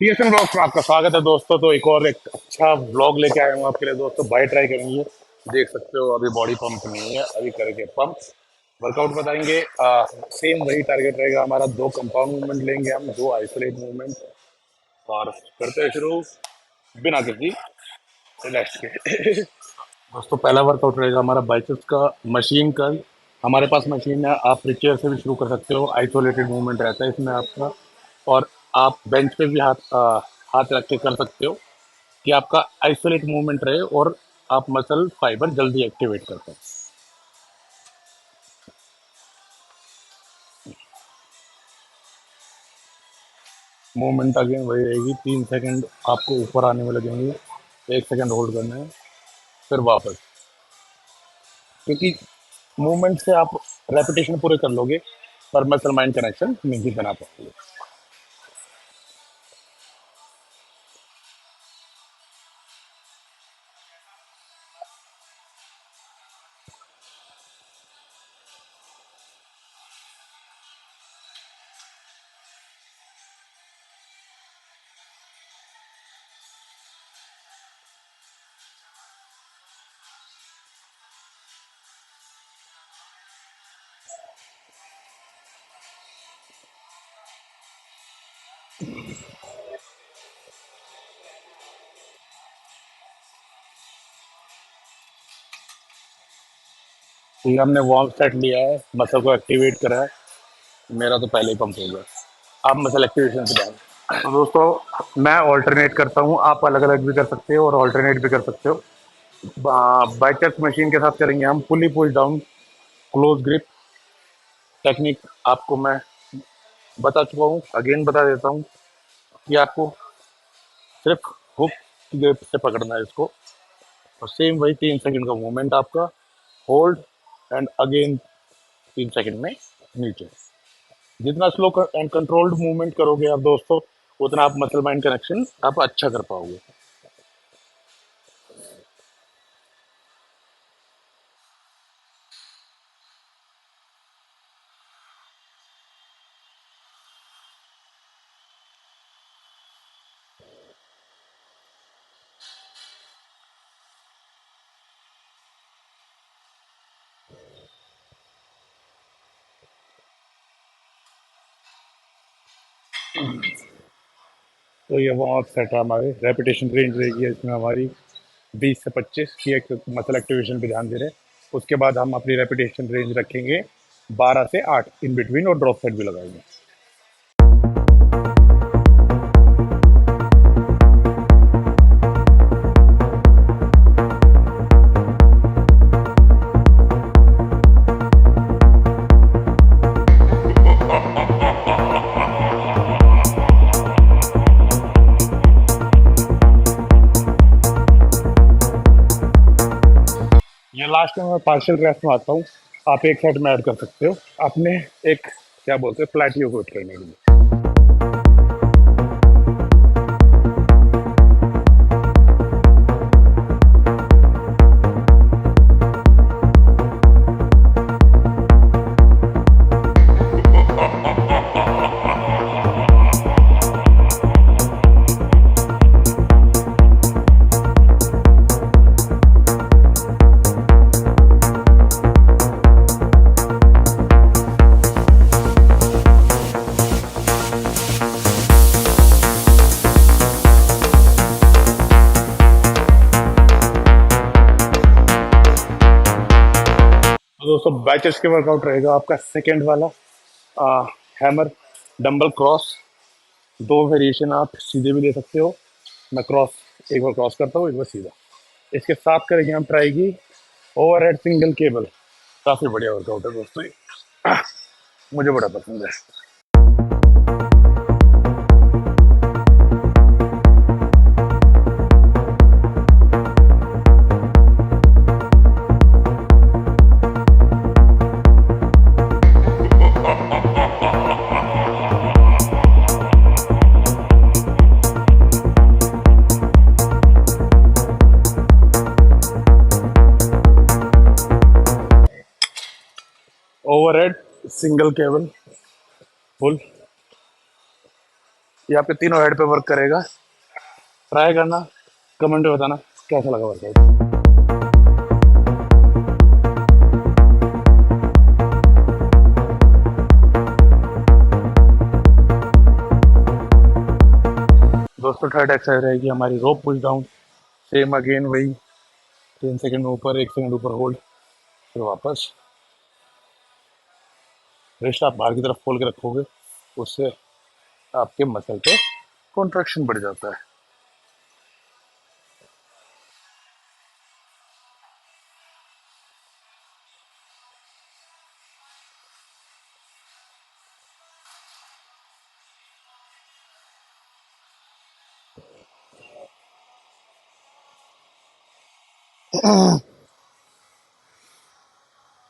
TSN blogs में आपका स्वागत है दोस्तों। तो एक अच्छा ब्लॉग लेके आया हूँ आपके लिए दोस्तों। बाई ट्राई करेंगे। देख सकते हो अभी बॉडी पंप नहीं है, अभी करेंगे पंप। वर्कआउट बताएंगे। सेम वही टारगेट रहेगा हमारा। दो कंपाउंड मूवमेंट लेंगे हम, दो आइसोलेट मूवमेंट। और करते हैं शुरू बिना किसी रिलैक्स के। दोस्तों पहला वर्कआउट रहेगा हमारा बाइसेप्स का, मशीन का। हमारे पास मशीन है, आप प्रिचेयर से भी शुरू कर सकते हो। आइसोलेटेड मूवमेंट रहता है इसमें आपका। और आप बेंच पे भी हाथ रख के कर सकते हो कि आपका आइसोलेट मूवमेंट रहे और आप मसल फाइबर जल्दी एक्टिवेट कर पाए। मूवमेंट अगेन वही रहेगी, 3 सेकंड आपको ऊपर आने में लगेंगे, 1 सेकंड होल्ड करना है, फिर वापस। क्योंकि मूवमेंट से आप रेपिटेशन पूरे कर लोगे पर मसल माइंड कनेक्शन नहीं बना पाओगे। ठीक है, हमने वार्म सेट लिया है, मसल को एक्टिवेट करा है। मेरा तो पहले ही पंप हो गया। आप मसल एक्टिवेशन से ध्यान। तो दोस्तों मैं ऑल्टरनेट करता हूँ, आप अलग अलग भी कर सकते हो और ऑल्टरनेट भी कर सकते हो। बाइसेप्स मशीन के साथ करेंगे हम pulley push down close grip technique. आपको मैं बता चुका हूँ, अगेन बता देता हूँ कि आपको सिर्फ हुक ग्रिप से पकड़ना है इसको। और सेम वही 3 सेकंड का मूवमेंट आपका, होल्ड एंड अगेन 3 सेकंड में नीचे। जितना स्लो एंड कंट्रोल्ड मूवमेंट करोगे आप दोस्तों, उतना आप मसल माइंड कनेक्शन आप अच्छा कर पाओगे। तो ये वार्म अप सेट है, हमारे रेपिटेशन रेंज रहेगी इसमें हमारी 20 से 25 की। एक मसल एक्टिवेशन पे ध्यान दे रहे हैं। उसके बाद हम अपनी रेपिटेशन रेंज रखेंगे 12 से 8 इन बिटवीन, और ड्रॉप सेट भी लगाएंगे। ये लास्ट में मैं पार्शियल रेस्ट में आता हूँ। आप एक सेट में ऐड कर सकते हो अपने एक, क्या बोलते हैं, प्लेटियो को हिट करने के लिए। तो दोस्तों बैचेस के वर्कआउट रहेगा आपका सेकेंड वाला, हैमर डंबल क्रॉस। दो वेरिएशन आप सीधे भी ले सकते हो। मैं क्रॉस, एक बार क्रॉस करता हूँ, एक बार सीधा। इसके साथ करेंगे हम ट्राई की ओवर हेड सिंगल केबल। काफी बढ़िया वर्कआउट है दोस्तों ये, मुझे बड़ा पसंद है। Over head single cable full. ये आपके तीनों हेड पे वर्क करेगा। ट्राई करना, कमेंट में बताना कैसा लगा वर्कआउट। दोस्तों थर्ड एक्सरसाइज रहेगी हमारी रोप पुश डाउन। सेम अगेन वही 10 सेकंड में ऊपर, 1 सेकंड ऊपर होल्ड, फिर वापस। रिस्ट आप बाहर की तरफ खोल के रखोगे, उससे आपके मसल पे कॉन्ट्रैक्शन बढ़ जाता है।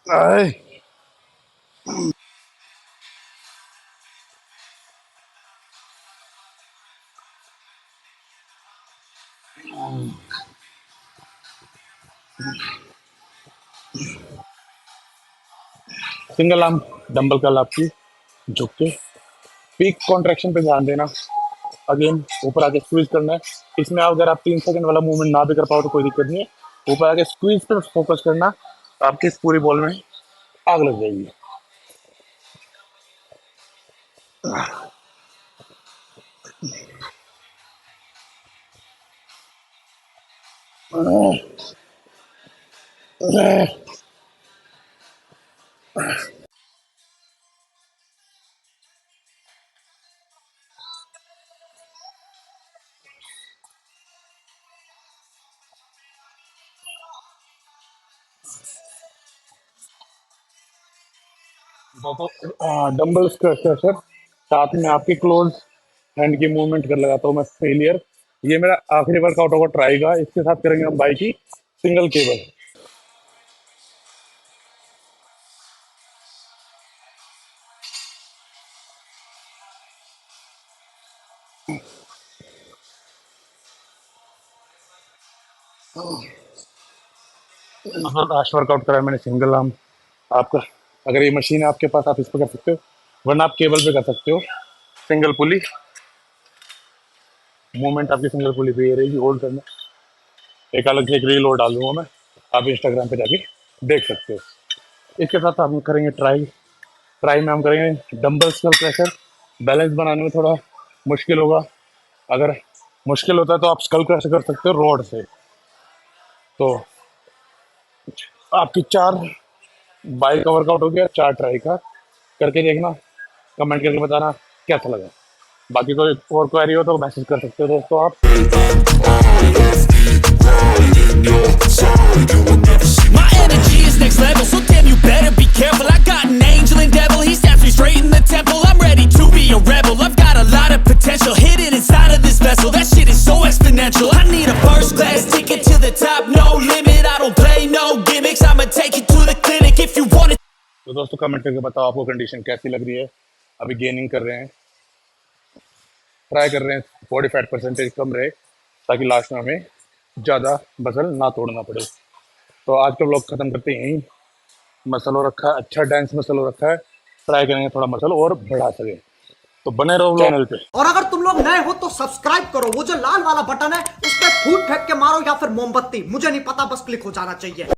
आए। सिंगल आर्म डंबल कर्ल आपकी झुक के पीक कॉन्ट्रैक्शन पे ध्यान देना। अगेन ऊपर आके स्क्वीज करना है। इसमें अगर आप 3 सेकंड वाला मूवमेंट ना भी कर पाओ तो कोई दिक्कत नहीं है, ऊपर आके स्क्वीज पे फोकस करना, आपकी इस पूरी बॉल में आग लग जाएगी। डंबल स्ट्रेचर, साथ में आपकी क्लोज हैंड की मूवमेंट कर लगाता हूँ मैं फेलियर। ये मेरा आखिरी वर्कआउट होगा ट्राई का। इसके साथ करेंगे हम बाई की सिंगल केबल। लास्ट वर्कआउट करा है मैंने सिंगल आर्म। आपका अगर ये मशीन है आपके पास, आप इस पर कर सकते हो, वरना आप केबल पे कर सकते हो। सिंगल पुली मूवमेंट आपकी सिंगल पुली पे ये रहेगी, होल्ड करना। एक अलग से एक रील और डाल दूंगा मैं, आप इंस्टाग्राम पे जाके देख सकते हो। इसके साथ हम करेंगे ट्राई। ट्राई में हम करेंगे डंबल स्कल प्रेशर। बैलेंस बनाने में थोड़ा मुश्किल होगा, अगर मुश्किल होता है तो आप स्कल क्रश कर सकते हो रॉड से। तो आपकी 4 बाई का वर्कआउट हो गया, 4 ट्राई का। करके देखना, कमेंट करके बताना कैसा लगा। बाकी कोई और क्वेरी हो तो मैसेज कर सकते हो दोस्तों आप। My energy is next level, so damn you better be careful. I got an angel and devil, he snaps me straight in the temple. I'm ready to be a rebel, I've got a lot of potential hidden inside of this vessel. That shit is so exponential. I need a first class ticket to the top, no limit. I don't play no gimmicks, I'ma take you to the clinic if you want it. तो दोस्तों comment करके बताओ आपको condition कैसी लग रही है। अभी गेनिंग कर रहे हैं, ट्राई कर रहे हैं बॉडी फैट परसेंटेज कम रहे, ताकि लास्ट में हमें ज़्यादा मसल ना तोड़ना पड़े। तो आज का व्लॉग खत्म करते हैं यहीं। मसल हो रखा है, अच्छा डांस मसल हो रखा है, ट्राई करेंगे थोड़ा मसल और बढ़ा सके। तो बने रहो चैनल पे। और अगर तुम लोग नए हो तो सब्सक्राइब करो, वो जो लाल वाला बटन है उस पर फूट फेंक के मारो या फिर मोमबत्ती, मुझे नहीं पता, बस क्लिक हो जाना चाहिए।